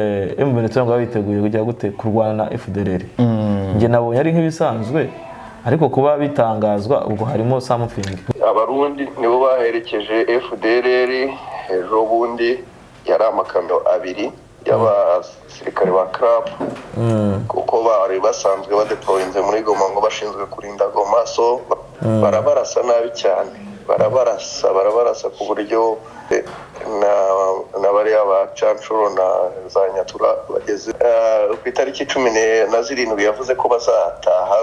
M23 ngo biteguye kujya gute kurwana na FDLR. Nge nabonye ari nk'ibisanzwe ariko kuba bitangazwa ubwo harimo something. Abarundi nibo baherekeje FDLR ejo bundi yari amakamyo abiri y'abasirikare ba CRAP kuko bari basanzwe badeployinze muri Goma ngo bashinzwe kurinda Goma, so barabarasa nabi cyane, barabarasa ku buryo na bari aba Canshuro na za Nyatura bageze ku itariki 17 yavuze ko bazataha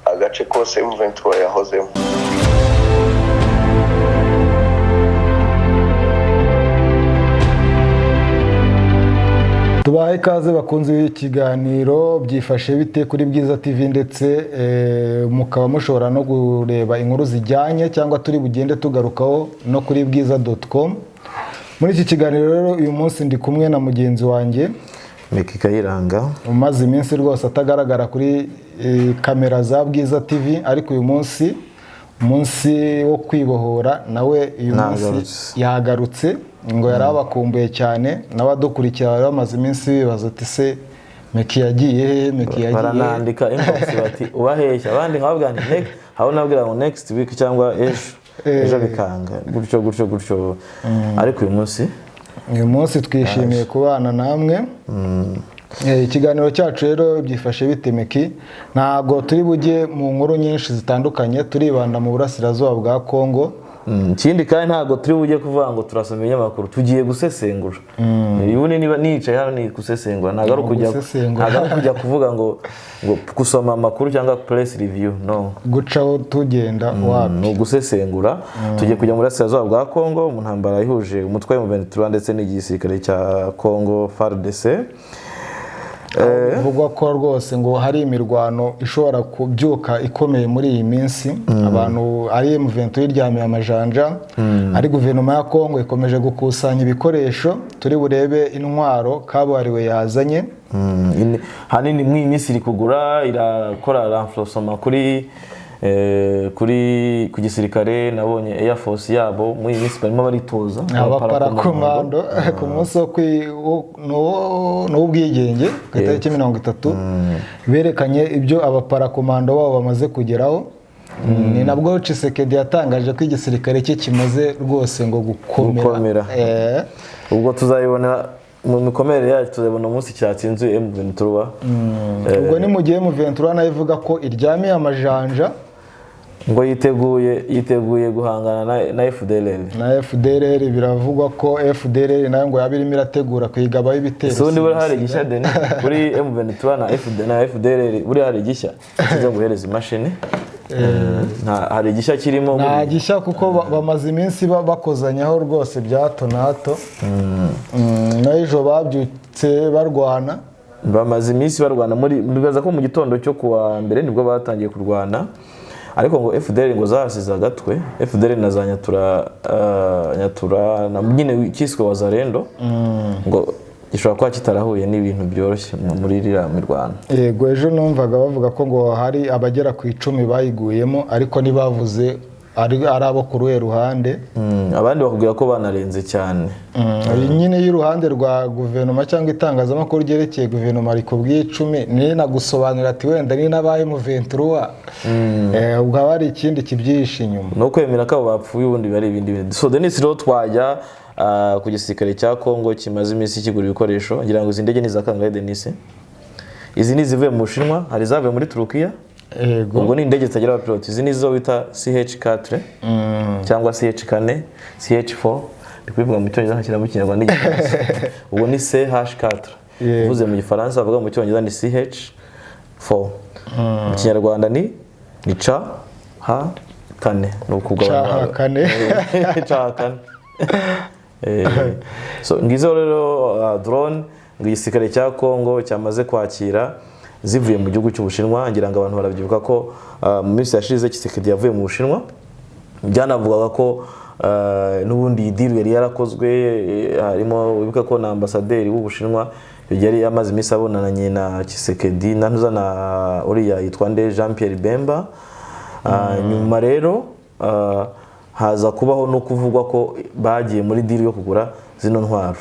agace kose M23 yahozemo. Tubahe ikaze bakunze ikiganiro byifashe bite kuri Bwiza TV, ndetse mukaba mushobora no kureba inkuru zijyanye cyangwa turi bugende tugarukaho no kuri bwiza.com. Muri iki kiganiro rero uyu munsi ndi kumwe na mugenzi wanjye Meki Kayiranga, umaze iminsi rwose atagaragara kuri kamera za Bwiza TV, ariko uyu munsi wo kwibohora nawe uyu munsi yagarutse ngo yarabakumbuye cyane. N'abadukurikira bari bamaze iminsi bibaza ati se Meki yagiye baranandika inbox bati ubaheshya, abandi nkababwira nti next, aho nabwira ngo next week cyangwa ejo bikanga gutyo ariko uyu munsi twishimiye kubana namwe. Ikiganiro cyacu rero byifashe bite Meki, ntago turi bujye mu nkuru nyinshi zitandukanye, turibanda mu burasirazuba bwa Kongo. Ikindi kandi ntago turi bujye kuvuga ngo turasoma ibinyamakuru, tugiye gusesengura. Ibune niba nicaye hano ni gusesengura, ntago ari kujya kuvuga ngo gusoma amakuru cyangwa press review, no, gucaho tugenda wapi, no gusesengura. Tugiye kujya mu burasirazuba bwa Kongo mu ntambara ihuje umutwe wa M23 ndetse n'igisirikare cya Kongo FARDC. Bivugwa ko rwose ngo hari imirwano ishobora kubyuka ikomeye muri iyi minsi. Abantu ari M23 iryamiye amajanja, ari guverinoma ya Kongo ikomeje gukusanya ibikoresho, turi burebe intwaro kabuhariwe yazanye. Hanini mu minsi iri kugura irakora renforcement ku gisirikare. Nabonye Air Force yabo muri iyi minsi barimo baritoza abaparakomando ku munsi n'ubwigenge ku itariki 30 berekanye ibyo abaparakomando babo bamaze kugeraho. Ni nabwo Tshisekedi yatangaje ko igisirikare cye kimaze rwose ngo gukomera. Ubwo tuzayibona mu mikomere yacu, tuzabona umunsi cyatsinze M23. Ubwo ni mu gihe M23 nayo ivuga ko iryamiye amajanja ngo yiteguye guhangana na FDLR. Biravugwa ko FDLR nayo ngo yabirimo irategura kuyigabaho ibitero. Sundi buri hari gishya deni kuri M23 na FDLR, buri hari gishya kiza guhereza imashini. Hari gishya kirimo, nta gishya kuko bamaze iminsi bakozanyaho rwose bya hato na hato. N'ejo babyutse barwana, bamaze iminsi barwana. Bibaza ko mu gitondo cyo kuwa mbere nibwo batangiye kurwana, ariko ngo FDLR ngo zahasize agatwe. FDLR na za Nyatura na nyine kiswe Wazalendo ngo gishobora kuba kitarahuye n'ibintu byoroshye muri iriya mirwano. Yego, ejo numvaga bavuga ko ngo hari abagera ku 10 bayiguyemo, ariko ntibavuze ari abo ku ruhe ruhande. Abandi bakubwira ko banarenze cyane. Nyine y'uruhande rwa guverinoma cyangwa itangazamakuru ryerekeye guverinoma rikubwiye 10, ni nagusobanurira ati wenda ni nabaye mu 23. Ubwo hari ikindi kibyihishe inyuma, no kwemera ko bapfuye ubundi bari ibindi. So Denis rero twajya ku gisirikare cya Kongo kimaze iminsi kigura ibikoresho. Ngira ngo izi ndege ni zakangaye Denis, izi ni zivuye mu Bushinwa, hari zavuye muri Turukiya. Ubwo ni indege zitagira abapilote. Izi ni zo bita CH4 cyangwa CH4, CH4 ndikubivuga mu cyongereza nkashyira mu kinyarwanda n'igifaransa. Ubwo ni CH4 uvuze mu gifaransa, avuga mu cyongereza ni CH4, mu kinyarwanda ni CH4. n'ukugabanya CH4. So ngizo rero drone ngisirikare cya Kongo cyamaze kwakira zivuye mu gihugu cy'Ubushinwa. Ngira ngo abantu barabyibuka ko mu minsi yashize Tshisekedi yavuye mu Bushinwa, byanavugaga ko n'ubundi deal yari yarakozwe, harimo wibuka ko na ambasaderi w'Ubushinwa yari yamaze iminsi abonanye na Tshisekedi na uriya yitwa nde Jean Pierre Bemba. Nyuma rero haza kubaho no kuvugwa ko bagiye muri deal yo kugura zino ntwaro.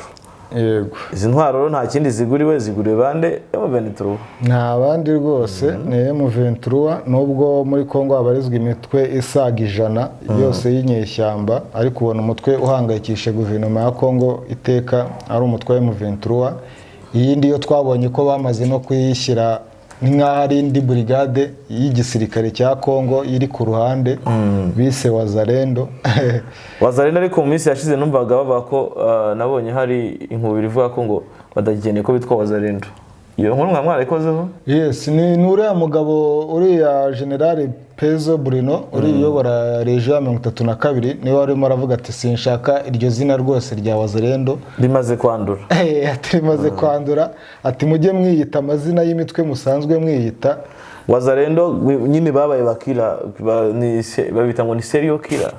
yego izi ntwaro nta kindi ziguriwe bande M23 nta bandi rwose ni M23 nubwo muri Kongo habarizwa imitwe isaga 100 yose y'inyeshyamba ariko ubona umutwe uhangayikishe guverinoma ya Kongo iteka ari umutwe wa M23 iyindi yo twabonye ko bamaze no kuyishyira nk'ahari indi brigade y'igisirikare cya Kongo iri ku ruhande bise Wazalendo ariko mu minsi yashize numvaga bavuga ko nabonye hari inkubiri ivuga ko ngo badakeneye ko bitwa Wazalendo iyo nkuru mwarayikozeho yes ni uriya mugabo uriya General Pezo Bruno uri uyobora Region 32 niwe warimo aravuga ati sinshaka iryo zina rwose rya Wazalendo rimaze kwandura rimaze kwandura ati mujye mwiyita amazina y'imitwe musanzwe mwiyita Wazalendo nyine babaye bakira babita ngo ni serial killer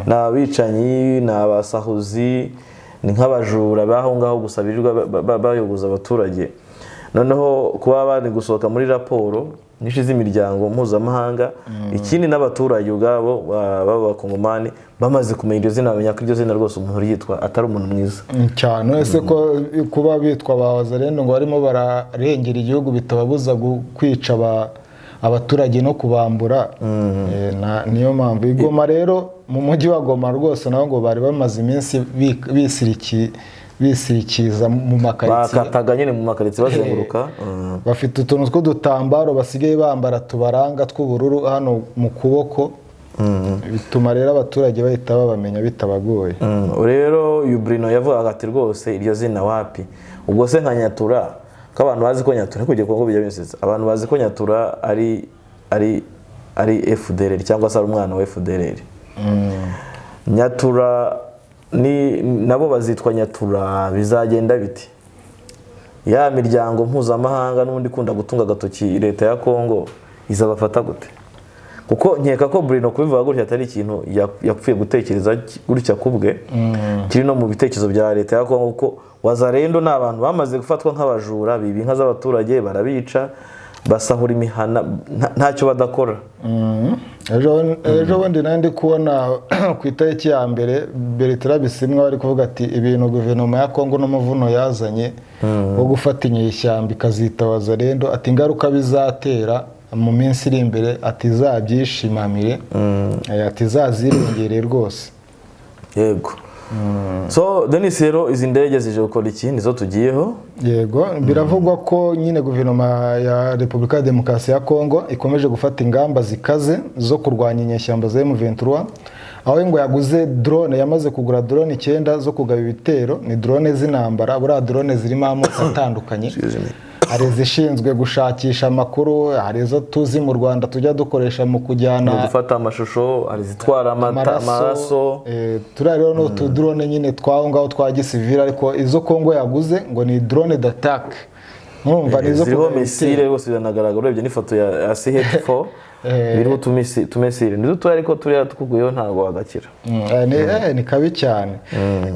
n'abicanyi n'abasahuzi ni nk'abajura baho ngaho gusabirirwa bayogoza abaturage noneho kuba bari gusohoka muri raporo nyinshi z'imiryango mpuzamahanga ikindi n'abaturage ubwabo b'abakongomani bamaze kumenya iryo zina bamenya ko iryo zina rwose umuntu yitwa atari umuntu mwiza cyane ese ko kuba bitwa ba Wazalendo ngo barimo bararengera igihugu bitababuza kwica abaturage no kubambura niyo mpamvu igoma rero mu mujyi wa Goma rwose naho ngo bari bamaze iminsi bisirikiza mu makaritsiye bakataga nyine mu makaritsiye bazenguruka bafite utuntu tw'udutambaro basigaye bambara tubaranga tw'ubururu hano mu kuboko bituma rero abaturage bahita babamenya bitabagoye rero uyu Bruno yavugaga ati rwose iryo zina wapi ubwo se nka Nyatura ko abantu bazi ko Nyatura kujye Kongo bijya binseza abantu bazi ko Nyatura ari FDLR cyangwa se ari umwana wa FDLR Nyatura ni nabo bazitwa Nyatura bizagenda biti ya miryango mpuzamahanga n'undi kunda gutunga gatoki leta ya Kongo izabafata gute kuko nkeka ko Bruno kubivuga gutya atari ikintu yapfuye gutekereza gutya kubwe kiri no mu bitekerezo bya leta ya Kongo kuko Wazalendo n'abantu bamaze gufatwa nk'abajura bibi inka z'abaturage barabica basahura imihana ntacyo badakora ejo bundi nandi kubona ku itariki ya mbere Bertrand Bisimwa bari kuvuga ati ibintu guverinoma ya Kongo n'umuvuno yazanye wo gufata inyeshyamba ikazita Wazalendo ati ingaruka bizatera mu minsi iri imbere ati zabyishimamire ati zazirengere rwose yego so Denis rero izi ndege zije gukora iki nizo tugiyeho yego biravugwa ko nyine guverinoma ya Repubulika ya Demokarasi ya Kongo ikomeje gufata ingamba zikaze zo kurwanya inyeshyamba za M23 aho ngo yaguze drone yamaze kugura drone 9 zo kugaba ibitero ni drone z'intambara bura drone zirimo amoko atandukanye hari zishinzwe gushakisha amakuru hari izo tuzi mu Rwanda tujya dukoresha mu kujyana gufata amashusho hari zitwara amaraso turarero no tu drone nyine twaho ngaho twa gisivile ariko izo Kongo yaguze ngo ni drone d'attaque mwumva nizo ziriho misile rwose biranagaragara urebye n'ifoto ya CH4 biriho tumesire nizo tu ariko turi tukuguyeho ntago wagakira ni kabi cyane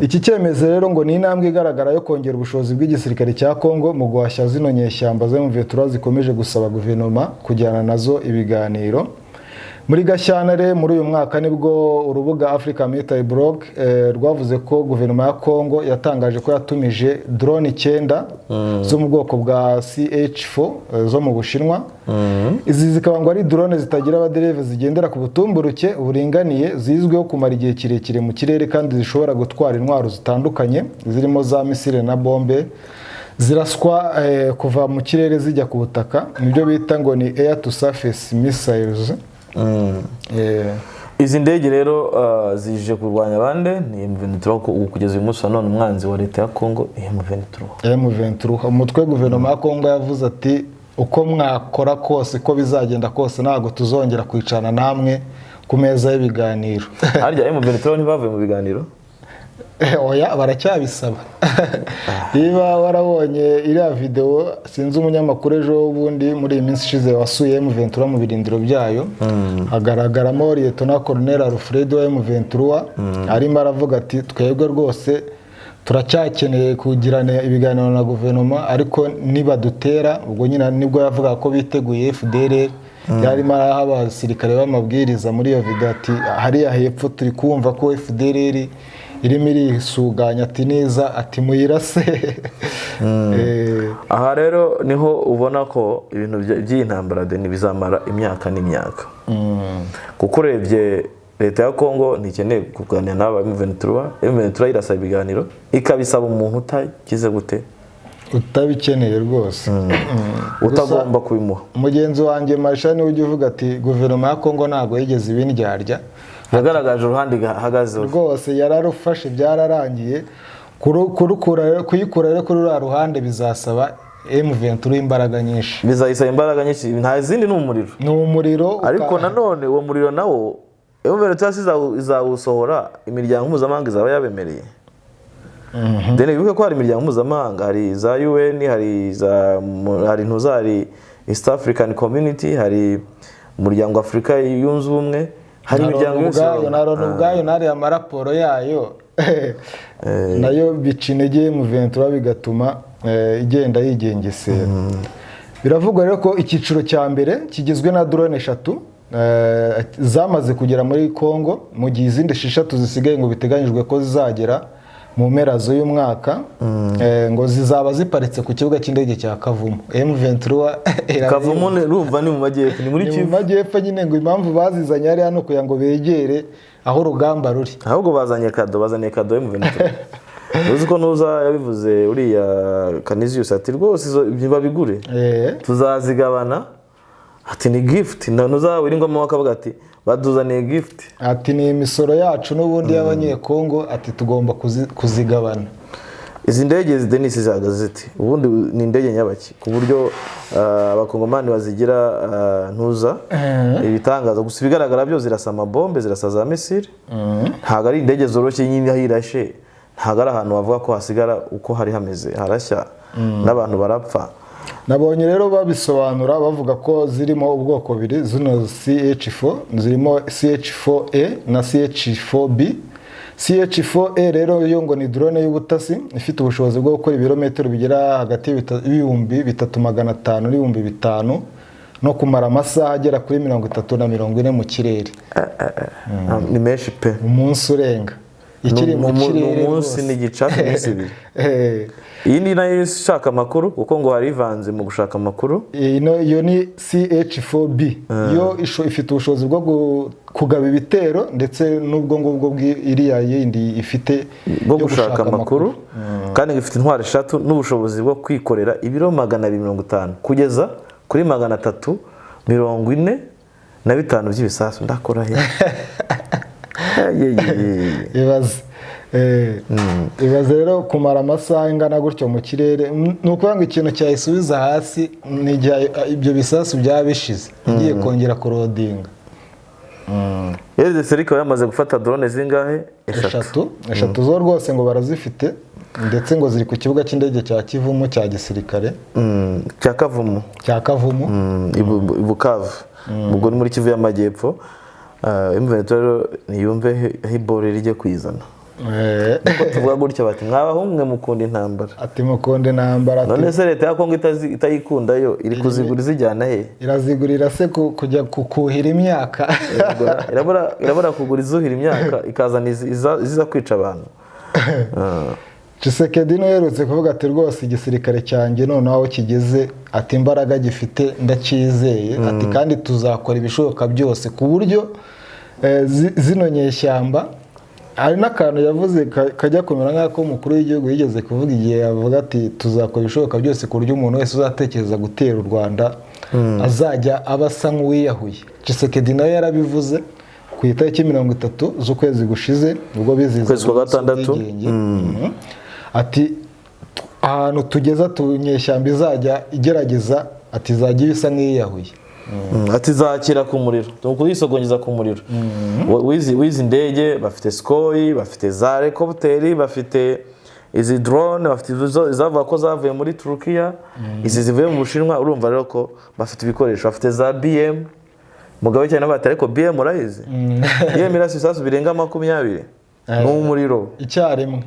iki cyemezo rero ngo ni intambwe igaragara yo kongera ubushobozi bw'igisirikare cya Kongo mu guhashya zino nyeshyamba za M23 zikomeje gusaba guverinoma kujyana nazo ibiganiro muri Gashyantare muri uyu mwaka nibwo urubuga Africa Military Blog rwavuze ko guverinoma ya Kongo yatangaje ko yatumije drone 9 zo mu bwoko bwa CH4 zo mu Bushinwa izi zikaba ngo ari drone zitagira abadereve zigendera ku butumburuke uburinganiye zizwiho kumara igihe kirekire mu kirere kandi zishobora gutwara intwaro zitandukanye zirimo za misile na bombe ziraswa kuva mu kirere zijya ku butaka nibyo bita ngo ni air to surface missiles izi ndege rero zije kurwanya bande ni M23 kugeza uyu munsi none umwanzi wa leta ya Kongo M23 umutwe guverinoma ya Kongo yavuze ati uko mwakora kose ko bizagenda kose ntago tuzongera kwicana namwe ku meza y'ibiganiro harya M23 ntibavuye mu biganiro oya baracyabisaba niba warabonye iriya video sinzi umunyamakuru ejo bundi muri iyi minsi ishize wasuye M23 mu birindiro byayo hagaragaramo Lieutenant Colonel Alfredo wa M23 arimo aravuga ati twebwe rwose turacyakeneye kugirana ibiganiro na guverinoma ariko niba dutera ubwo nyine nibwo yavuga ko biteguye FDLR yarimo araha abasirikare b'amabwiriza muri iyo video ati hariya hepfo turi kumva ko FDLR irimo irisuganya ati neza ati muyirase. aha rero niho ubona ko ibintu by'iyi ntambara deni bizamara imyaka n'imyaka, kuko urebye leta ya Kongo ntikeneye kuganira n'aba M23 irasaba ibiganiro ikabisaba umuntu utakize gute, utabikeneye rwose, utagomba kubimuha. Mugenzi wanjye Marisha niwe ujya uvuga ati guverinoma ya Kongo ntabwo yigeze ibindyarya, yagaragaje uruhande ihagazeho rwose, yararufashe byararangiye. Kuyikura rero kuri ruriya ruhande bizasaba M23 imbaraga nyinshi, bizayisaba imbaraga nyinshi, nta zindi ni umuriro. Ariko nanone uwo muriro nawo M23 izawusohora, imiryango mpuzamahanga izaba yabemereye. Deni bivuga ko hari imiryango mpuzamahanga, hari za UN, hari ntuzari East African Community, hari umuryango Afrika yunze ubumwe, hari imiryango yose ubwayo nari amaraporo yayo nayo bica intege M23 bigatuma igenda yigengesera. Biravugwa rero ko icyiciro cya mbere kigizwe na drone 3 zamaze kugera muri Kongo, mu gihe izindi 6 zisigaye ngo biteganyijwe ko zizagera mu mpera z'uyu mwaka, ngo zizaba ziparitse ku kibuga cy'indege cya Kavumu. M23 Kavumu urumva ni mu majyepfo, ni muri Kivu, mu majyepfo nyine, ngo impamvu bazizanye ari hano kugira ngo begere aho urugamba ruri. Ahubwo bazanye kado M23 uzi ko nuza yabivuze uriya Canisius ati rwose babigure tuzazigabana, ati ni gift, nuza wiringoma wakavuga ati baduzaniye gift, ati ni imisoro yacu n'ubundi y'abanyekongo, ati tugomba kuzigabana. Izi ndege Denis zihagaze ziti ubundi ni indege nyabaki, ku buryo abakongomani bazigira ntuza ibitangaza, gusa bigaragara byo zirasa amabombe, zirasa za misile, ntago ari indege zoroshye nyine ahirashe, ntago ari ahantu bavuga ko hasigara uko hari hameze, harashya n'abantu barapfa. Nabonye rero babisobanura bavuga ko zirimo ubwoko bubiri, zino CH4 zirimo CH4A na CH4B. CH4A rero yo ngo ni drone y'ubutasi ifite ubushobozi bwo gukora ibirometero bigera hagati y'ibihumbi 3500 n'ibihumbi 5 no kumara amasaha agera kuri 30 na 40 mu kirere. Ni menshi pe, umunsi urenga ikiri mu kirere, umunsi ni gicaca iminsi ibiri. Iyi ni nayo ishaka amakuru, kuko ngo hari ivanze mu gushaka amakuru. Iyo ni CH4B, yo ifite ubushobozi bwo kugaba ibitero ndetse n'ubwo ngubwo iriya yindi ifite bwo gushaka amakuru, kandi ifite intwaro 3 n'ubushobozi bwo kwikorera ibiro 250 kugeza kuri 345 by'ibisasu. Ndakora he ibaze rero kumara amasaha ingana gutyo mu kirere, ni ukuvuga ngo ikintu cyayisubiza hasi ni ibyo bisasu byabishize igiye kongera kurodinga. RDC yamaze gufata drone zingahe? 3 zo rwose ngo barazifite, ndetse ngo ziri ku kibuga cy'indege cya Kivumu cya gisirikare, cya Kavumu Bukavu, ubwo ni muri Kivu y'amajyepfo. M23 niyumve hibore rijye kwizana, nuko tuvuga gutya bati mwabahumwe mukunda intambara, ati mukunda intambara. None se leta ya Kongo itayikunda yo iri kuzigura zijyana he? Irazigurira se kujya kukuhira imyaka, irabura kugura izuhira imyaka ikazana iziza kwica abantu. Tshisekedi no yerutse kuvuga ati rwose igisirikare cyanjye none aho kigeze, ati imbaraga gifite ndacyizeye, ati kandi tuzakora ibishoboka byose ku buryo zino nyeshyamba. Hari n'akantu yavuze kajya kumera nk'ako umukuru w'igihugu yigeze kuvuga igihe yavuga ati tuzakora ibishoboka byose ku buryo umuntu wese uzatekereza gutera u Rwanda azajya abasa nk'uwiyahuye. Tshisekedi nawe yarabivuze ku itariki 30 z'ukwezi gushize ubwo bizihiza kwa 6. Ati ahantu tugeza tunyeshyamba izajya igerageza, ati zajya bisa nk'iyahuye, ati zakira ku muriro, tukuyisogongeza ku muriro. Wizi ndege bafite Sukhoi, bafite za helicopter, bafite izi drone, bafite izavuga ko zavuye muri Turukiya, izi zivuye mu Bushinwa. Urumva rero ko bafite ibikoresho, bafite za BM mugabe cyane n'abati, ariko BM urayizi BM irasa isasu birenga 20 n'umuriro icyarimwe.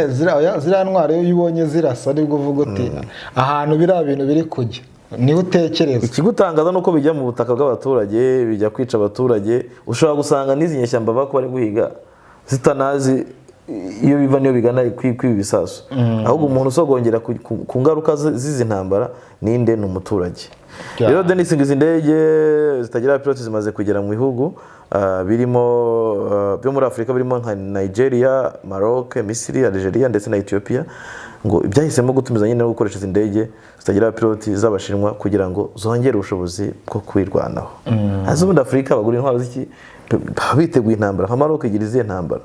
Ziriya ntwaro iyo ubonye zirasa nibwo uvuga uti ahantu biriya bintu biri kujya niho utekereza. Ikigutangaza nuko bijya mu butaka bw'abaturage, bijya kwica abaturage. Ushobora gusanga n'izi nyeshyamba bako bari guhiga zitanazi iyo biva niyo bigana kwiba ibisasu, ahubwo umuntu usogongera ku ngaruka z'izi ntambara ninde? Ni umuturage. Rero Denis, izi ndege zitagira abapilote zimaze kugera mu bihugu birimo byo muri Afurika, birimo nka Nigeria, Maroc, Misiri, Algeria ndetse na Ethiopia, ngo byahisemo gutumiza nyine no gukoresha izi ndege zitagira abapilote z'Abashinwa kugira ngo zongere ubushobozi bwo kwirwanaho. Azi ubundi Afurika bagura intwaro z'iki biteguye intambara, nka Maroc igira izihe ntambara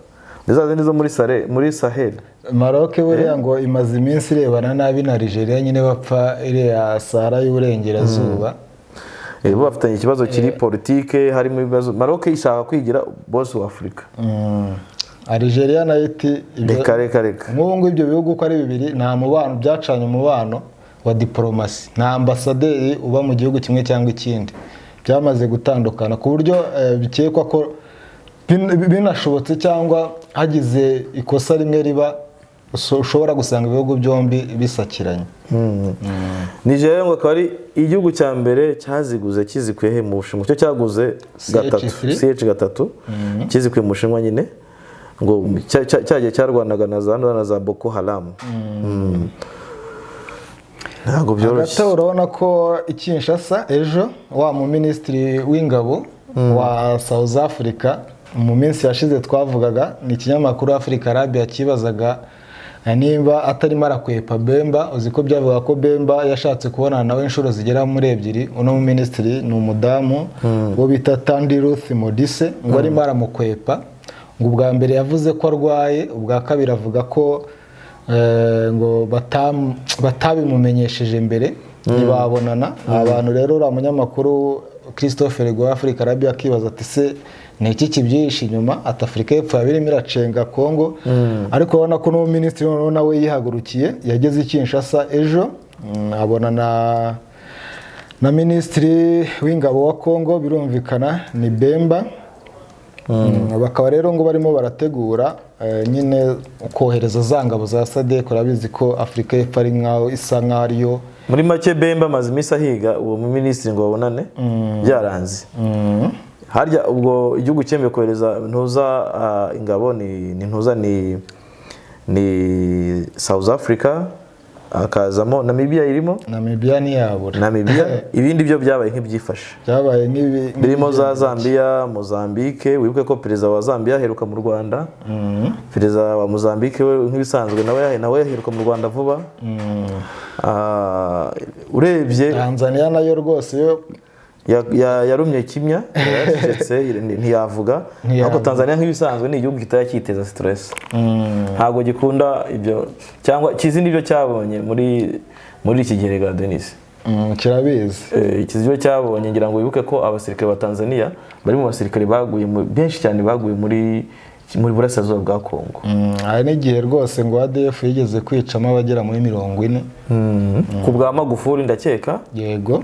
ndetse zo muri Sahel. Maroc buriya ngo imaze iminsi irebana nabi na Algeria nyine bapfa iriya Sahara y'uburengerazuba. Bo bafitanye ikibazo kiri politike, harimo ibibazo. Maroc ishaka kwigira boss wa Afurika. Algeria nayo iti reka nk'ubu ibyo bihugu uko ari bibiri nta mubano byacanye umubano wa diplomasi, nta ambasaderi uba mu gihugu kimwe cyangwa ikindi, byamaze gutandukana ku buryo bikekwa ko binashobotse cyangwa hagize ikosa rimwe riba ushobora gusanga ibihugu byombi bisakiranye. Nigeria ngo akaba ari igihugu cya mbere cyaziguze kizikuye mu Bushinwa, cyo cyaguze CH3 kizikuye mu Bushinwa nyine, ngo cyagiye cyarwanaga na za Boko Haram. Ntabwo byoroshye. Urabona ko i Kinshasa ejo wa mu minisitiri w'ingabo wa South Africa mu minsi yashize twavugaga, ni ikinyamakuru Africa Arabia kibazaga nimba atarimo arakwepa Bemba. Uzi ko byavuga ko Bemba yashatse kubonana nawe inshuro zigera muri ebyiri. Uno mu minisitiri ni umudamu wo bita Tandi Ruth Modise, ngo arimo aramukwepa, ngo ubwa mbere yavuze ko arwaye, ubwa kabiri avuga ko ngo batabimumenyesheje mbere ntibabonana. Abantu rero uriya munyamakuru Christophe Rego wa Africa Arabia akibaza ati se ni iki kibyihishe inyuma? Ati Afurika y'Epfo yabirimo iracenga Kongo. Ariko urabona ko n'uwo minisitiri nawe yihagurukiye, yageze i Kinshasa ejo abonana na minisitiri w'ingabo wa Kongo, birumvikana ni Bemba. Bakaba rero ngo barimo barategura nyine kohereza za ngabo za SADC. Urabizi ko Afurika y'Epfo ari nkaho isa nkaho ariyo muri make Bemba amaze iminsi ahiga uwo mu minisitiri ngo babonane, byaranze. Harya ubwo igihugu cyemeye kohereza ntuza ingabo ni South Africa, akazamo Namibia irimo. Namibia ni yabura. Namibia ibindi byo byabaye nk'ibyifashe. Byabaye birimo za Zambia, Mozambique. Wibuke ko perezida wa Zambia aheruka mu Rwanda. Perezida wa Mozambique we nk'ibisanzwe nawe yaheruka mu Rwanda vuba. Urebye Tanzania nayo rwose yo yarumye kimya, ntiyavuga. Ariko Tanzania nk'ibisanzwe ni igihugu kitaya kiteza stress, ntabwo gikunda ibyo cyangwa kizi n'ibyo cyabonye muri iki gihe. Rega Denis kirabizi ikizibyo cyabonye, ngira ngo wibuke ko abasirikare ba Tanzania bari mu basirikare baguye benshi cyane, baguye muri burasirazuba bwa Kongo. Hari n'igihe rwose ngo ADF yigeze kwicamo abagera muri 40 ku bwa Magufuli ndakeka. Yego.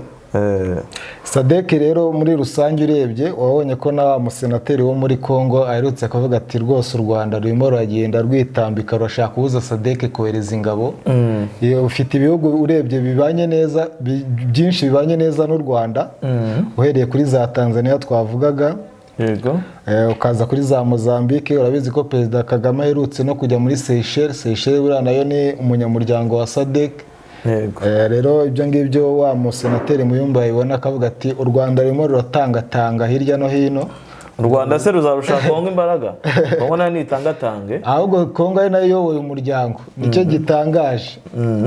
SADC rero muri rusange urebye wabonye ko na musenateri wo muri Kongo aherutse akavuga ati rwose u Rwanda rurimo ruragenda rwitambika, rurashaka kubuza SADC kohereza ingabo. Ufite ibihugu urebye bibanye neza, byinshi bibanye neza n'u Rwanda, uhereye kuri za Tanzania twavugaga. Yego. Ukaza kuri za Mozambique. Urabizi ko Perezida Kagame aherutse no kujya muri Seychelles buriya nayo ni umunyamuryango wa SADC. Rero ibyo ngibyo wa musenateri Muyumba yabona akavuga ati u Rwanda rurimo ruratangatanga hirya no hino. U Rwanda se ruzarusha Kongo imbaraga? Kongo nayo nitangatange, ahubwo Kongo ari nayo iyoboye umuryango, nicyo gitangaje.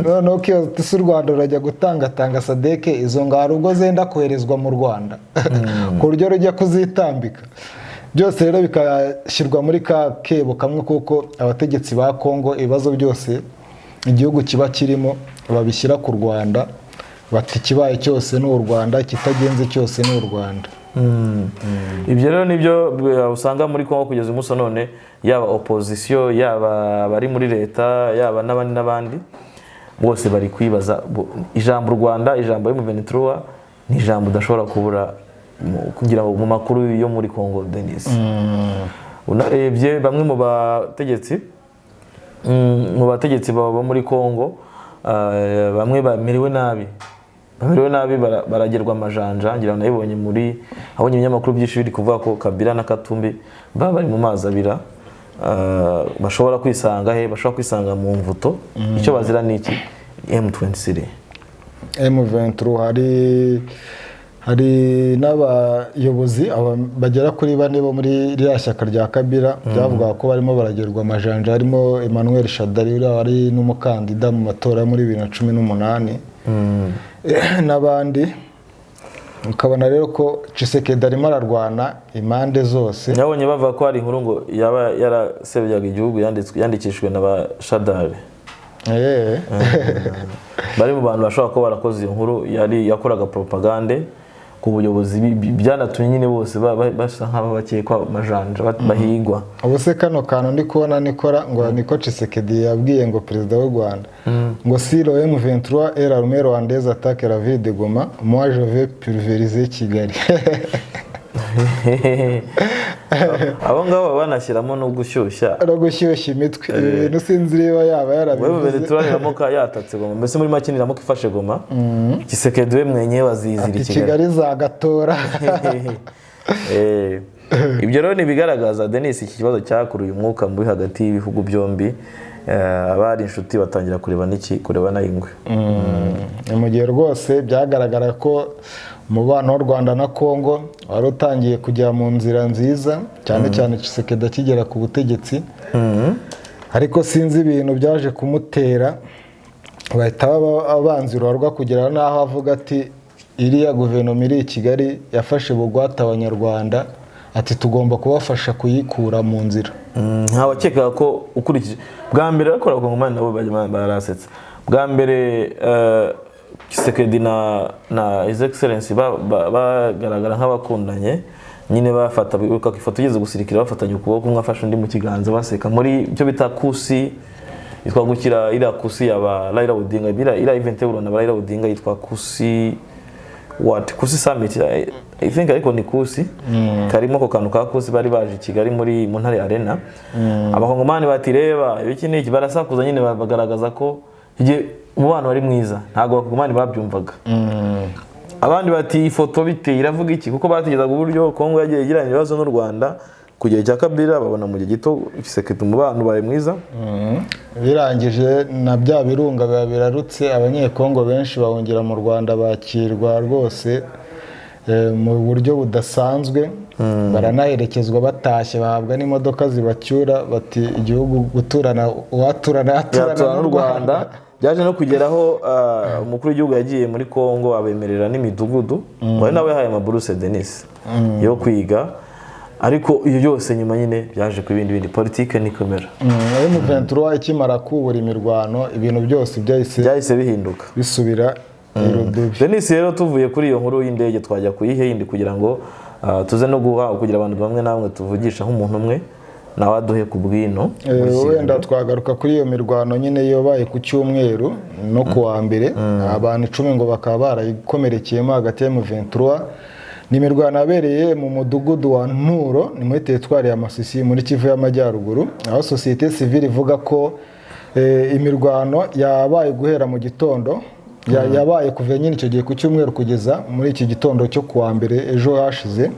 Noneho si u Rwanda rurajya gutangatanga SADC, izo ngaro ubwo zenda koherezwa mu Rwanda ku buryo rujya kuzitambika. Byose rero bikashyirwa muri ka kebo kamwe, kuko abategetsi ba Kongo ibibazo byose igihugu kiba kirimo babishyira ku Rwanda, bati kibaye cyose ni u Rwanda, kitagenze cyose ni u Rwanda. Ibyo rero nibyo usanga muri Kongo kugeza umunsi none, yaba opposition, yaba bari muri leta, yaba n'abandi bose bari kwibaza ijambo Rwanda, ijambo y'M23 ni ijambo udashobora kubura kugira ngo mu makuru yo muri Kongo. Denis, unarebye bamwe mu bategetsi baba muri Kongo, bamwe bamiriwe nabi, baragerwa amajanja. Ngira nabibonye abonye ibinyamakuru byinshi biri kuvuga ko Kabila na Katumbi baba bari mu mazi abira bashobora kwisanga he, bashobora kwisanga mu mvuto. Icyo bazira ni iki? M23 hari n'abayobozi bagera kuri 4 bo muri rya shyaka rya Kabila byavuga ko barimo baragerwa amajanja, harimo Emmanuel Shadari wari n'umukandida mu matora muri 2018 n'abandi. Ukabona rero ko Tshisekedi arimo ararwana impande zose. Nabonye bavuga ko hari inkuru ngo yaba yarasebyaga igihugu yandikishijwe na ba Shadari. Bari mu bantu bashobora ko barakoze iyo nkuru, yakoraga propagande ku buyobozi, byanatumye nyine bose basa nk'aba bakekwa amajanja bahigwa. Ubuse kano kantu ndi kubona nikora ngo niko Tshisekedi yabwiye ngo perezida w'u Rwanda ngo si le M23 et l'armée rwandaise attaque la ville de Goma, moi je vais pulvériser Kigali. Abo ngabo banashyiramo no gushyushya imitwe. Ibintu sinzi niba yaba yarabivuze. Wewe Venezuela yatatse Goma, mbese muri make niramo ifashe Goma. Tshisekedi we mwenyewe wazizira Kigali zagatora. Ibyo rero nibigaragaza Denis iki kibazo cyakuruye umwuka mubi hagati y'ibihugu byombi. Abari inshuti batangira kureba na ingwe. Mu gihe rwose byagaragara ko umubano w'u Rwanda na Kongo wari utangiye kujya mu nzira nziza, cyane cyane Tshisekedi akigera ku butegetsi. Ariko sinzi ibintu byaje kumutera, bahita abanzirwa kugera n'aho avuga ati iriya guverinoma iri i Kigali yafashe bugwate abanyarwanda, ati tugomba kubafasha kuyikura mu nzira. Ntawakeka ko ukurikije bwa mbere bakora ko ngomane nabo barasetsa. Bwa mbere Tshisekedi na His Excellency bagaragara nk'abakundanye, nyine bafata ifoto igeze gusirikira bafatanye ukuboko, umwe afashe undi mu kiganza baseka muri byo bita kusi, yitwa gukira ira kusi yaba Raila Odinga, ira event y'Urwanda Raila Odinga yitwa kusi kusi summit I think ariko ni kusi karimo ko kantu ka kusi bari baje i Kigali muri mu Ntare Arena. Abakongomani batireba ibiki niki barasakuza, nyine bagaragaza ko umubano wari mwiza, ntago abakongomani babyumvaga. Abandi bati ifoto bite iravuga iki, kuko bategezaga uburyo Kongo yagiye igiranye ibibazo n'u Rwanda kugiye cya Kabila, babona mu gihe gito Tshisekedi umubano baye mwiza. Birangije na bya birunga birarutse, abanyekongo benshi bahungira mu Rwanda bakirwa rwose mu buryo budasanzwe. Baranaherekezwa batashye, bahabwa n'imodoka zibacyura, bati igihugu guturana waturana n'u Rwanda. Byaje no kugeraho umukuru w'igihugu yagiye muri Kongo abemerera n'imidugudu, bari nawe yahaye amaburuse Denis yo kwiga. Ariko iyo yose nyuma nyine byaje ku bindi politike nikomera. M23 ikimara kubura imirwano, ibintu byose byahise bihinduka bisubira irudubi. Denis rero tuvuye kuri iyo nkuru y'indege twajya kuyihe yindi kugira ngo tuze no guha kugira abantu bamwe namwe tuvugisha nk'umuntu umwe nawe aduhe ku bwino. Wenda twagaruka kuri iyo mirwano nyine yobaye ku cyumweru no ku wa mbere, abantu 10 ngo bakaba barayikomerekeyemo hagati ya M23. Ni imirwano yabereye mu mudugudu wa Nturo, ni muri teritwari ya Masisi muri Kivu y'Amajyaruguru, aho societe civile ivuga ko imirwano yabaye guhera mu gitondo, yabaye kuva nyine icyo gihe ku cyumweru kugeza muri iki gitondo cyo kuwa mbere ejo hashize,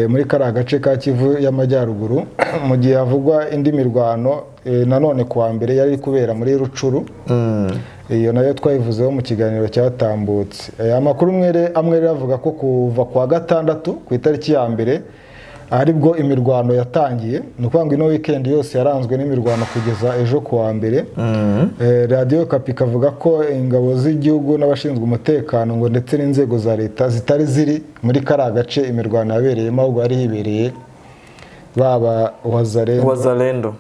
muri kariya gace ka Kivu y'Amajyaruguru. Mu gihe havugwa indi mirwano nanone kuwa mbere yari kubera muri Rucuru, iyo nayo twayivuzeho mu kiganiro cyatambutse. Amakuru amwe avuga ko kuva kwa gatandatu ku itariki ya mbere aribwo imirwano yatangiye, ni ukuvuga ngo ino weekend yose yaranzwe n'imirwano kugeza ejo kuwa mbere. Radio Okapi ikavuga ko ingabo z'igihugu n'abashinzwe umutekano ngo ndetse n'inzego za leta zitari ziri muri kariya gace imirwano yabereyemo, ahubwo ari hibereye baba Wazalendo.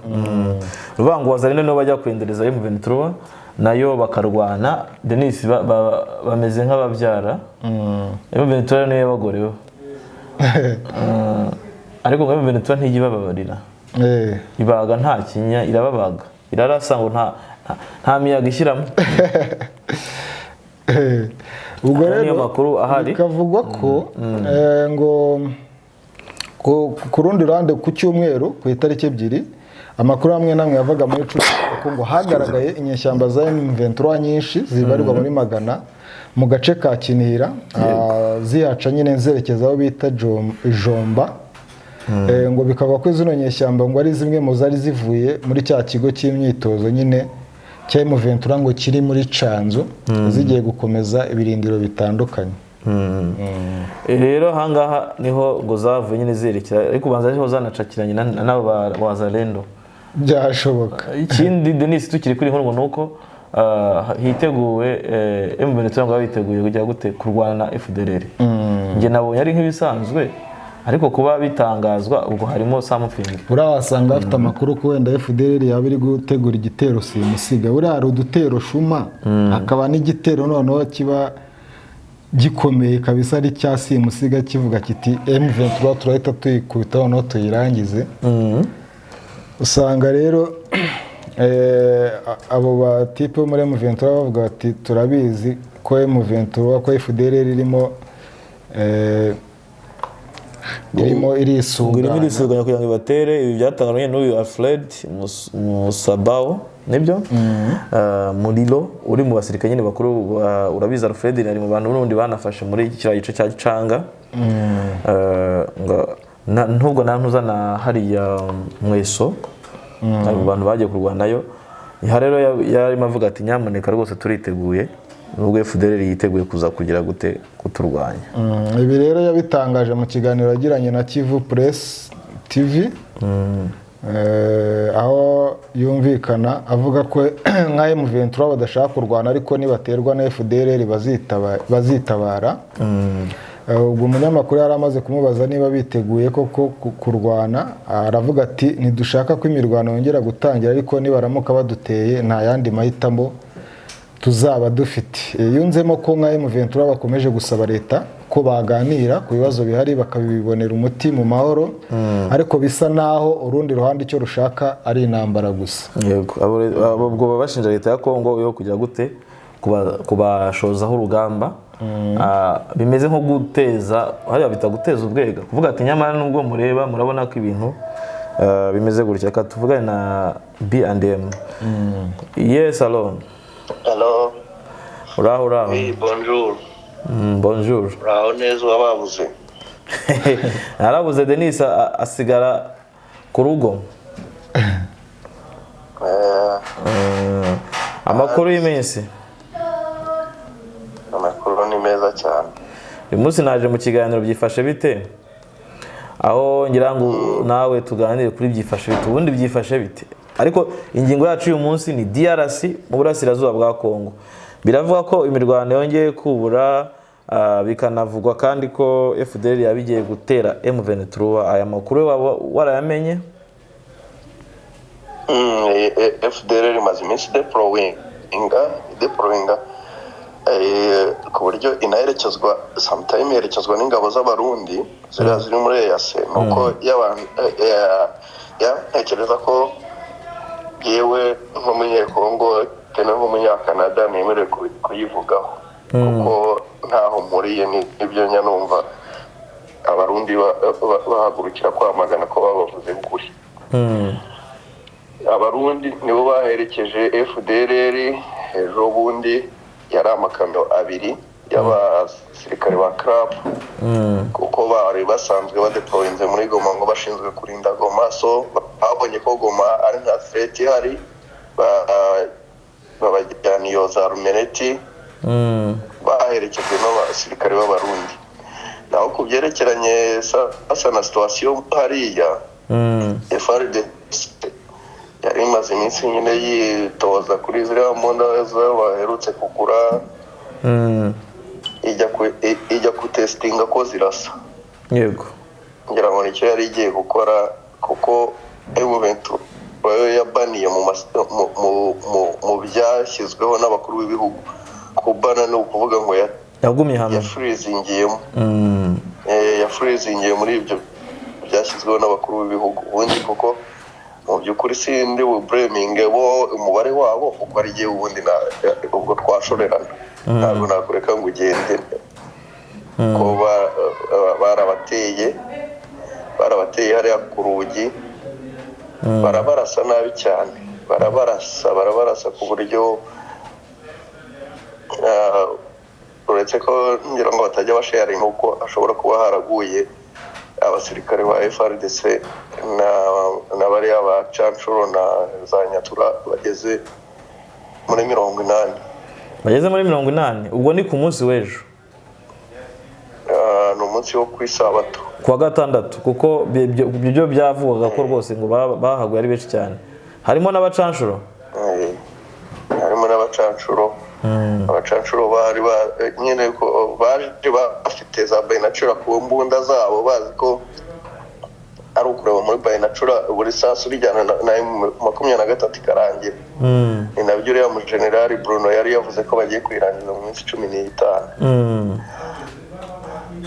Ruvango Wazalendo no bajya kwendereza M23 nayo bakarwana. Denis bameze nk'ababyara. M23 niyo yabagorewe. Ariko M23 ntiyibababarira. Ibaga nta kinya irababaga. Irarasa ngo nta miyaga ishyiramo. Ubwo rero makuru ahari kavugwa ko ngo ku rundi ruhande ku cyumweru ku itariki 2 amakuru amwe namwe yavaga muri Cuba ngo hagaragaye inyeshyamba za M23 nyinshi zibarirwa muri magana mu gace ka Kinihira, zihaca nyine zerekeza aho bita Jomba, ngo bikaba ko zino nyeshyamba ngo ari zimwe mu zari zivuye muri cya kigo cy'imyitozo nyine cya M23 ngo kiri muri Canzu zigiye gukomeza ibirindiro bitandukanye. Rero hangaha niho ngo zavuye nyine zerekera ariko ubanza ariho zanacakiranye nabo bazalendo byashoboka. Ikindi Denis tukiri kuri nkuru nuko hiteguwe M23 ngo biteguye kujya gute kurwana na FDLR. Nge nabonye ari nk'ibisanzwe ariko kuba bitangazwa ubwo harimo something. Urasanga afite amakuru ko wenda FDLR yabiri gutegura igitero simusiga. Buriya hari udutero shuma akaba n'igitero noneho kiba gikomeye kabisa ari cya simusiga kivuga kiti M23 turahita tuyikubita noneho tuyirangize. Usanga rero abo ba type muri M23 bavuga bati turabizi ko M23 ko FDLR irimo irisuganya kugira ngo batere. Ibi byatangajwe n'uyu Alfred Musabao nibyo Murilo uri mu basirikanye nyine bakuru. Urabiza Alfred ari mu bantu n'undi banafashe muri kiriya gice cya Gicanga ntubwo ntuzana hariya Mweso abo bantu bagiye kurwanayo. Aha rero yarimo avuga ati nyamuneka rwose turiteguye nubwo FDLR yiteguye kuza kugira gute kuturwanya. Ibi rero yabitangaje mu kiganiro yagiranye na Kivu Press TV aho yumvikana avuga ko nka M23 badashaka kurwana ariko nibaterwa na FDLR bazitabara. Ubwo umunyamakuru yari amaze kumubaza niba biteguye koko kurwana, aravuga ati ntidushaka ko imirwano yongera gutangira ariko nibaramuka baduteye nta yandi mahitamo tuzaba dufite. Yunzemo ko nka M23 bakomeje gusaba leta ko baganira ku bibazo bihari bakabibonera umuti mu mahoro ariko bisa naho urundi ruhande icyo rushaka ari intambara gusa. Yego ubwo babashinja leta ya Kongo yo kugira gute kubashozaho urugamba. Bimeze nko guteza hariya bita guteza ubwega kuvuga ati nyamara nubwo mureba murabona ko ibintu bimeze gutya. Ka tuvugane na B&M. Yes, hello. Hello. Uraho. Oui, bonjour. Bonjour. Uraho neza wababuze. Arabuze Denis asigara ku rugo. Amakuru y'iminsi. Amakuru ni meza cyane. Uyu munsi naje mu kiganiro byifashe bite? Aho ngira ngo nawe tuganire kuri byifashe bite. Ubundi byifashe bite? Ariko ingingo yacu uyu munsi ni DRC mu burasirazuba bwa Kongo. Biravuga ko imirwano yongeye kubura, bikanavugwa kandi ko FDLR yabigiye gutera M23. Aya makuru warayamenye? FDLR maze iminsi deployinga ku buryo inaherekezwa sometime yerekezwa n'ingabo z'abarundi ziri muri EAC. Nuko ntekereza ko yewe nk'umunyekongo tena nk'umunyakanada nemerewe kuyivugaho kuko ntaho mpuriye n'ibyo nyanumva abarundi bahagurukira kwamagana ko babavuze ukuri. Abarundi nibo baherekeje FDLR ejo bundi yari amakamyo abiri y'abasirikare ba CRAP kuko bari basanzwe badeployinze muri Goma ngo bashinzwe kurinda Goma. So babonye ko Goma ari nka threat ihari babajyana iyo za Rumeneti baherekejwe n'abasirikare b'abarundi. Naho ku byerekeranye sasa na situation hariya FARDC yari imaze iminsi nyine yitoza kuri ziriya mbunda baherutse kugura ijya kutestinga ko zirasa. Yego ngira ngo nicyo yari igiye gukora kuko M23 yabaniye mu byashyizweho n'abakuru b'ibihugu kubana no kuvuga ngo yagumye hamwe yafreezingiye muri ibyo byashyizweho n'abakuru b'ibihugu. Ubundi kuko mu by'ukuri sindi blaming bo umubare wabo kuko ari giye ubundi ubwo twashorerana ntabwo nakureka ngo ugende ko barabateye hariya ku rugi barabarasa nabi cyane, barabarasa ku buryo uretse ko ngira ngo batajya basharinga uko hashobora kuba haraguye abasirikare ba FRDC na bariya ba Canshuro na za Nyatura bageze muri 80. Bageze muri 80. Ubwo ni ku munsi w'ejo. Ni umunsi wo kwisabato. Kuwa gatandatu kuko byo byavugaga ko rwose ngo bahaguye ari benshi cyane. Harimo n'abacanshuro. Harimo n'abacanshuro. Abacanshuro bari nyine ko baje bafite za bayinacura ku mbunda zabo bazi ko ari ukureba muri bayinacura buri sasu rijyana na 23 ikarangira. Ni nabyo uriya mu General Bruno yari yavuze ko bagiye kwirangiza mu minsi 15.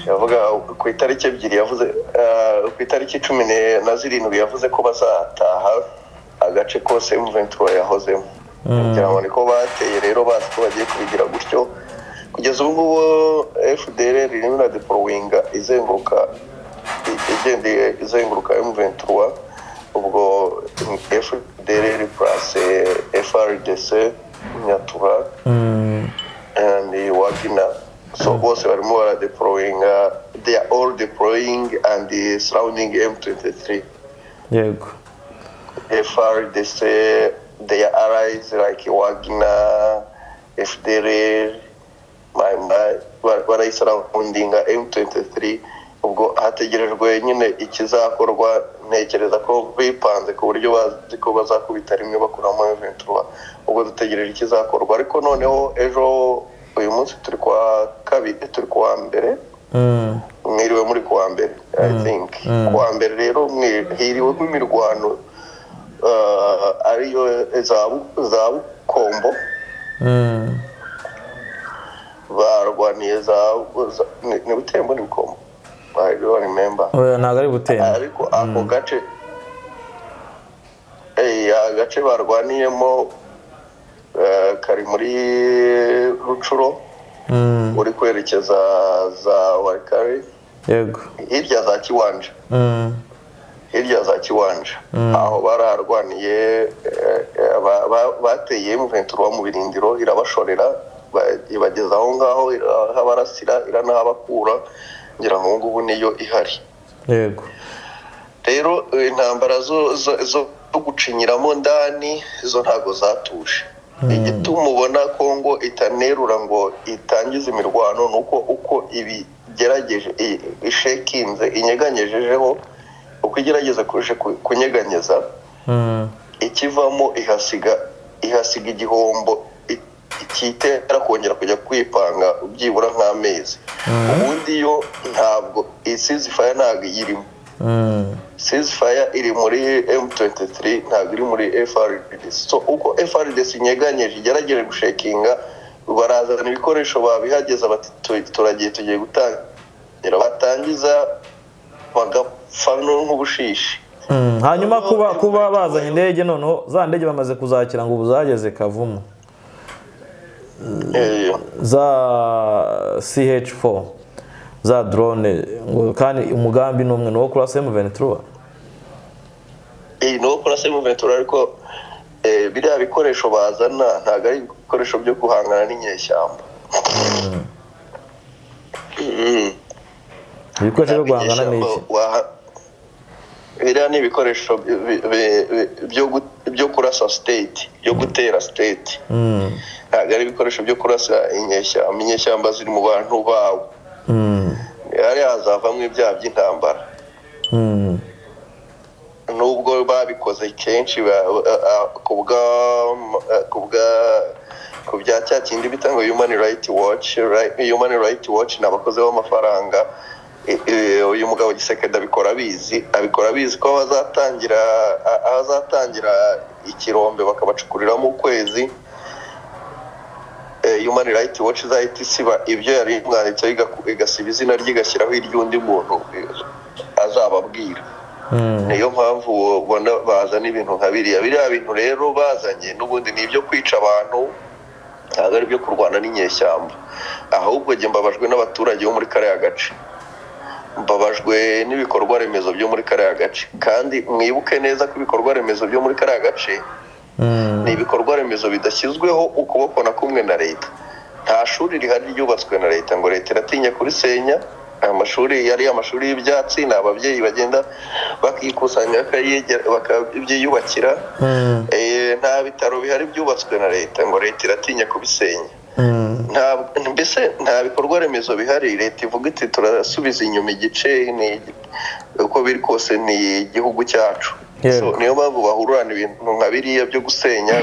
Yavuga ku itariki ebyiri yavuze ku itariki 17 yavuze ko bazataha agace kose M23 yahozemo. Kugira ngo niko bateye rero bazi ko bagiye kubigira gutyo kugeza ubu ngubu FDLR irimo na deployinga izenguruka M23 ubwo FDLR plus FRDC Nyatura and Wagner. So bose barimo bara deployinga, they are all deploying and surrounding M23. Yego. FRDC, their allies like Wagner, FDLR, surrounding M23. Ubwo hategerejwe nyine ikizakorwa, ntekereza ko bipanze ku buryo bazi ko bazakubita rimwe bakuramo M23. Ubwo dutegereje ikizakorwa, ariko noneho ejo uyu munsi turi kwa kabiri, turi kwa mbere. Mwiriwe muri kwa mbere, I think. Kwa mbere rero hiriwe imirwano ariyo za Bukombo. Barwaniye ni Butembo ni Bukombo. I don't remember. Ntabwo ari Butembo. Ariko ako gace agace barwaniyemo kari muri Rucuro. Uri kwerekeza za Warikari. Yego. Hirya za Kiwanja. Hirya za Kiwanja. Aho bararwaniye bateye M23 mu birindiro irabashorera ibageza aho ngaho irahabarasira iranahabakura ngira ngo ngubu niyo ihari. Yego. Rero intambara zo gucinyiramo ndani zo ntago zatuje. Igituma ubona Kongo itanerura ngo itangize imirwano nuko uko ibigerageje ishekinze inyeganyejejeho uko igerageza kunyeganyeza ikivamo ihasiga igihombo ikitera kongera kujya kwipanga byibura nk'amezi. Ubundi yo ntabwo ceasefire ntabwo irimo. Ceasefire iri muri M23 ntabwo iri muri FRDC. So uko FRDC inyeganyeje igerageje gushekinga barazana ibikoresho babihageza bati tugiye gutangira batangiza bagapfa nk'ubushishi. Hanyuma kuba bazanye indege noneho za ndege bamaze kuzakira ngo ubuzageze Kavumu za CH4 za drone ngo kandi umugambi n'umwe no kurasa M23. No kurasa M23 ariko biriya bikoresho bazana ntago ari ibikoresho byo guhangana n'inyeshyamba. Ibikoresho byo guhangana n'iki? Biriya ni ibikoresho byo kurasa state, byo gutera state. Ntago ari ibikoresho byo kurasa inyeshyamba ziri mu bantu bawe. Yari hazavamo ibyaha by'intambara. Nubwo babikoze kenshi ku bya cya kindi bitanga Human Rights Watch n'abakozi b'amafaranga. Uyu mugabo Gisekedi abikora bizi ko azatangira ikirombe bakabacukuriramo ukwezi. Human Rights Watch izahita isiba ibyo yari mwanditseho igasiba izina rye igashyiraho iry'undi muntu azababwira. Niyo mpamvu ubona bazana ibintu nka biriya bintu rero bazanye n'ubundi ni ibyo kwica abantu ntabwo ari byo kurwana n'inyeshyamba. Ahubwo njye mbabajwe n'abaturage bo muri kariya gace, mbabajwe n'ibikorwa remezo byo muri kariya gace. Kandi mwibuke neza ko ibikorwa remezo byo muri kariya gace ni ibikorwa remezo bidashyizweho ukuboko na kumwe na leta. Nta shuri rihari ryubatswe na leta ngo leta iratinya kurisenya, amashuri yari amashuri y'ibyatsi, ni ababyeyi bagenda bakikusanya bakabyiyubakira. Nta bitaro bihari byubatswe na leta ngo leta iratinya kubisenya. Mbese nta bikorwa remezo bihari leta ivuga iti turasubiza inyuma igice uko biri kose ni igihugu cyacu. Niyo mpamvu bahururana ibintu nka biriya byo gusenya,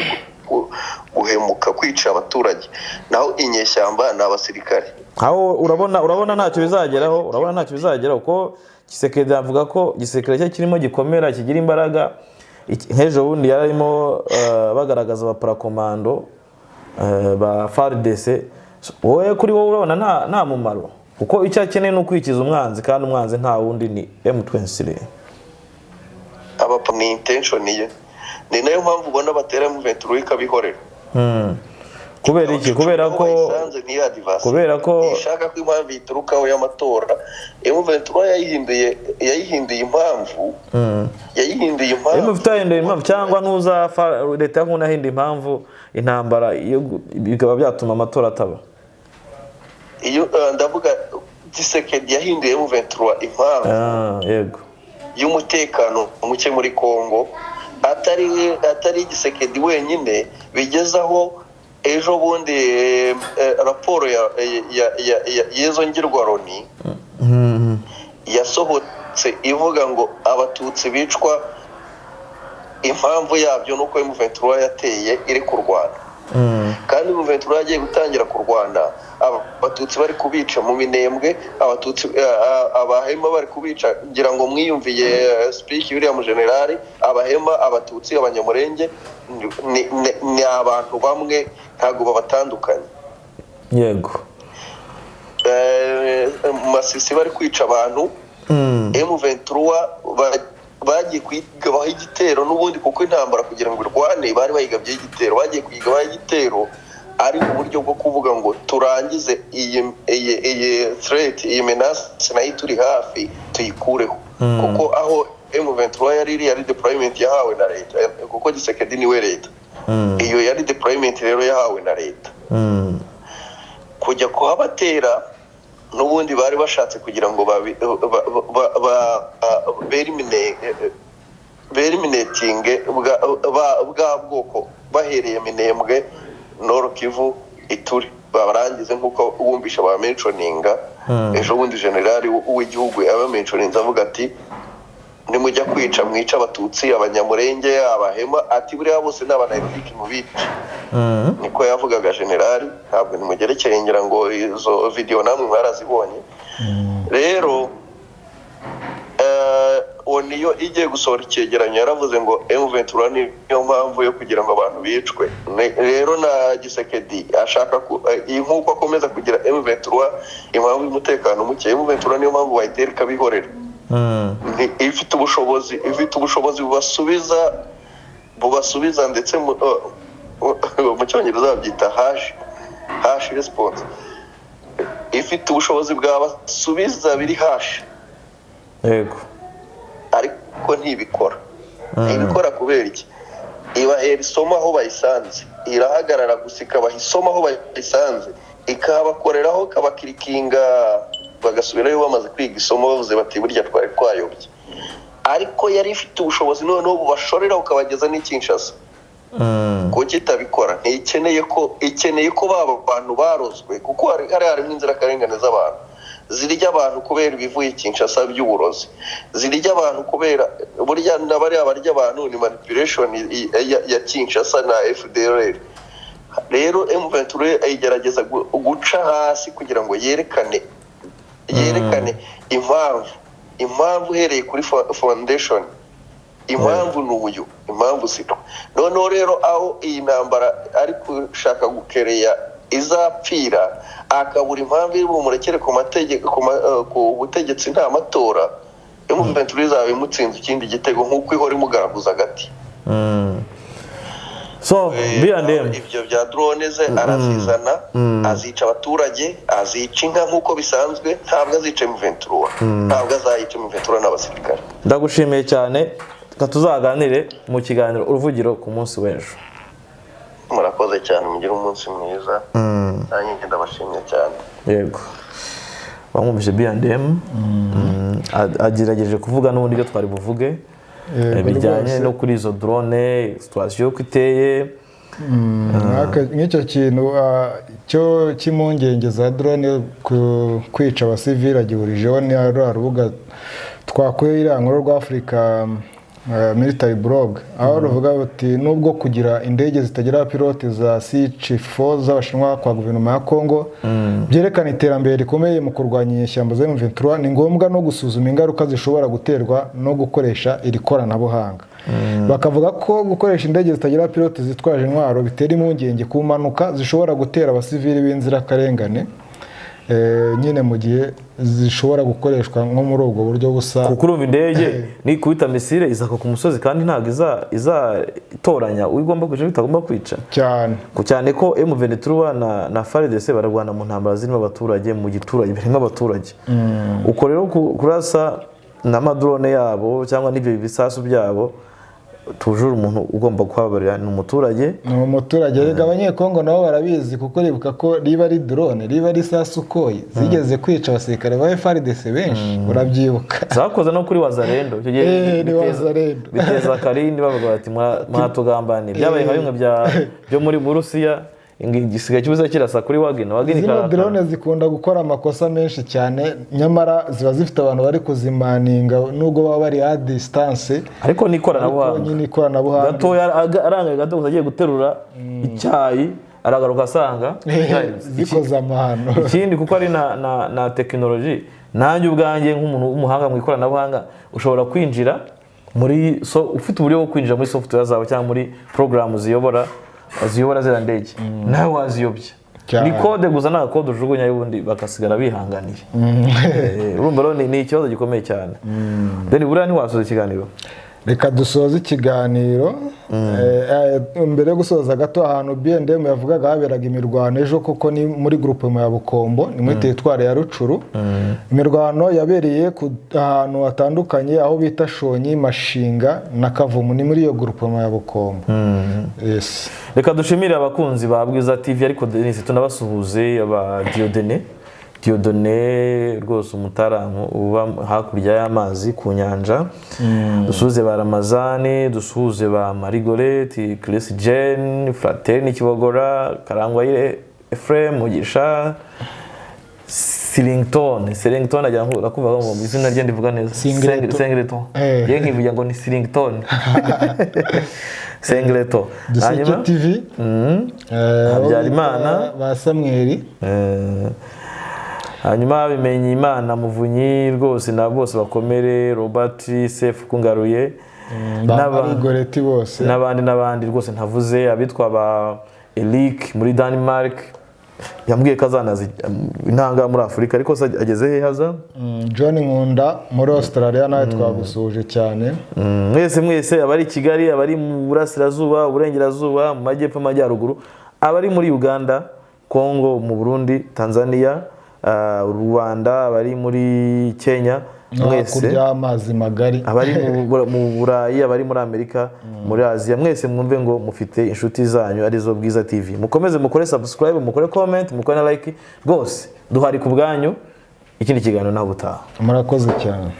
guhemuka, kwica abaturage. Naho inyeshyamba ni abasirikare. aho urabona ntacyo bizageraho ko Tshisekedi avuga ko igisirikare cye kirimo gikomera, kigira imbaraga. Nk'ejo bundi yarimo bagaragaza abaparakomando ba FARDC. Wowe kuri wowe urabona nta mumaro, kuko icyo akeneye ni ukwikiza umwanzi, kandi umwanzi nta wundi ni M23. Ni intention ye, ni nayo mpamvu ubona batera M23 ikabihorera. Kubera iki? Kubera ko ishaka ko impamvu iturukaho y'amatora M23 yayihinduye impamvu. yayihinduye impamvu cyangwa nuza leta yakunda hinda impamvu intambara bikaba byatuma amatora ataba. Iyo ndavuga Tshisekedi yahinduye M23 impamvu yego y'umutekano muke muri Kongo, atari Tshisekedi wenyine. Bigezaho ejo bundi raporo yezo ngirwaroni yasohotse ivuga ngo abatutsi bicwa, impamvu yabyo nuko M23 yateye iri kurwana. Kandi M23 yagiye gutangira kurwana, abatutsi bari kubica mu Minembwe, abatutsi abahema bari kubica. Ngira ngo mwiyumviye speak yuriya mu generali, abahema, abatutsi, abanyamurenge ni abantu bamwe, ntago babatandukanye. Yego. Masisi bari kwica abantu, M23 bagiye kwigabaho igitero n'ubundi, kuko intambara kugira ngo irwane bari bayigabye igitero. Bagiye kwigabaho igitero ari mu buryo bwo kuvuga ngo turangize iyi threat, iyi menace nayo turi hafi tuyikureho. Kuko aho M23 yari deployment yahawe na leta, kuko Tshisekedi niwe leta. Iyo yari deployment rero yahawe na leta. Kujya kuhabatera n'ubundi bari bashatse kugira ngo eliminating bwa bwoko bahereye Minembwe, Nord Kivu, Ituri, barangize nk'uko wumvisha ba mentioninga. Ejo bundi generali w'igihugu aba mentioninze avuga ati nimujya kwica mwica abatutsi, abanyamurenge, abahema, ati buriya bose n'abanayirik mu bice. Niko yavugaga generali, ntabwo nimugerekeye, ngira ngo izo video namwe mwarazibonye. Rero niyo igiye gusohora icyegeranyo yaravuze ngo M23 niyo mpamvu yo kugira ngo abantu bicwe. Rero na Tshisekedi ashaka nk'uko akomeza kugira M23 impamvu y'umutekano muke, M23 niyo mpamvu bayitera ikabihorera. Ifite ubushobozi bubasubiza ndetse mu cyongereza babyita hash response. Ifite ubushobozi bwabasubiza biri hash. Yego. Ariko ntibikora kubera iki? Ibahera isomo aho bayisanze, irahagarara gusa ikabaha isomo aho bayisanze, ikabakoreraho, kabakirikinga, bagasubirayo bamaze kwiga isomo, bavuze bati burya twari twayobye. Ariko yari ifite ubushobozi noneho bubashorera ukabageza n'Kinshasa. Kuko kitabikora, ikeneye ko baba abantu barozwe, kuko harimo inzirakarengane z'abantu. Zirya abantu kubera ibivuye Kinshasa by'uburozi, zirya abantu kubera burya n'abariya barya abantu ni manipulation ya Kinshasa na FDLR. Rero M23 ayigerageza guca hasi kugira ngo yerekane impamvu hereye kuri foundation. Impamvu n'ubuyo, impamvu siko. Noneho rero aho iyi ntambara ari gushaka gukereya izapfira, akabura impamvu iri bumurekere ku mategeko, ku butegetsi nta matora, M23 izaba imutsinze ikindi gitego nk'uko ihora imugaragaza agati. So B&M ibyo bya drone ze arazizana, azica abaturage, azica inka nk'uko bisanzwe, ntabwo azica M23, ntabwo azayica M23 n'abasirikare. Ndagushimiye cyane, tuzaganire mu kiganiro Uruvugiro ku munsi w'ejo. Murakoze cyane, mugire umunsi mwiza. Nanjye ndabashimye cyane. Yego. bamwumvise B&M agerageje kuvuga n'ubundi byo twari buvuge bijyanye no kuri izo drone situation uko iteye. Nk'icyo kintu cyo cy'impungenge za drone kwica abasivili agihurijeho ni rubuga twakuye iriya nkuru rwa Africa Military Blog, aho ruvuga bati nubwo kugira indege zitagira pilote za CH4 z'abashinwa kwa guverinoma ya Congo byerekana iterambere rikomeye mu kurwanya inyeshyamba za M23, ni ngombwa no gusuzuma ingaruka zishobora guterwa no gukoresha iri koranabuhanga. Bakavuga ko gukoresha indege zitagira pilote zitwaje intwaro bitera impungenge ku mpanuka zishobora gutera abasivili b'inzirakarengane nyine mu gihe zishobora gukoreshwa nko muri ubwo buryo busa. Kuko urumva indege ni kubita misile izaka ku musozi kandi ntabwo izatoranya uyigomba kwica bitagomba kwica cyane ko M23 na FARDC bararwana mu ntambara zirimo abaturage mu giturage birimo abaturage. Uko rero kurasa n'amadrone yabo cyangwa n'ibyo bisasu byabo tujuru umuntu ugomba kwabarira ni umuturage. Rega abanyekongo nabo barabizi kuko ribuka ko riba ari drone riba ari sasukoye zigeze kwica abasirikare ba FARDC benshi urabyibuka. Zakoze no kuri Wazalendo icyo gihe biteza Karindi bavuga bati mwatugambane byabaye nka bimwe byo muri Burusiya igisigaye cyuza kirasa kuri Wagner zino drone zikunda gukora amakosa menshi cyane nyamara ziba zifite abantu bari kuzimaninga nubwo baba bari a distance ariko ni ikoranabuhanga gato aranga gato uzagiye guterura icyayi aragaruka asanga zikoza amahano. Ikindi kuko ari na technology nanjye ubwanjye nk'umuntu w'umuhanga mu ikoranabuhanga ushobora kwinjira muri ufite uburyo bwo kwinjira muri software zawe cyangwa muri program ziyobora zira ndege nawe waziyobya ni code gusa nta code ujugunya y'ubundi bakasigara bihanganiye. Urumva rero ni ikibazo gikomeye cyane. Then buriya ntiwasoza ikiganiro. Reka dusoza ikiganiro mbere yo gusoza gato ahantu B&M yavugaga haberaga imirwano ejo koko ni muri groupe ya Bukombo ni muri territoire ya Rucuru. Imirwano yabereye ahantu hatandukanye aho bita Shonyi, Mashinga na Kavumu ni muri iyo groupe ya Bukombo. Yes. Reka dushimire abakunzi ba Bwiza TV ariko Denis tunabasuhuze aba Diodone rwose umutaranko uba hakurya y'amazi ku nyanja. Dusuhuze ba Ramazani, dusuhuze ba Marigolette, Chris Jane, Fraterne Kibogora, Karangwa Ephraim Mugisha, Sillington ajya kuvuga ngo izina rye ndivuga neza Singleton. Ye nkivuga ngo ni Sillington. Singleton. Duseke TV. Habyarimana ba Samuel. Hanyuma bimenye Imana Muvunyi rwose na bose bakomere Robert Sef kungaruye n'abagoreti bose n'abandi rwose ntavuze abitwa ba Elic muri Denmark yambwiye kazanazi intanga muri Afrika ariko ageze he haza. John Nkunda muri Australia nawe twagusuje cyane. Mwese abari Kigali abari mu burasirazuba uburengerazuba mu majyepfo amajyaruguru abari muri Uganda Congo mu Burundi Tanzania Rwanda abari muri Kenya mwese kurya amazi magari abari mu Burayi abari muri Amerika muri Aziya mwese mwumve ngo mufite inshuti zanyu arizo Bwiza TV mukomeze mukore subscribe mukore comment mukore na like rwose duhari ku bwanyu ikindi kiganiro naho gutaha murakoze cyane.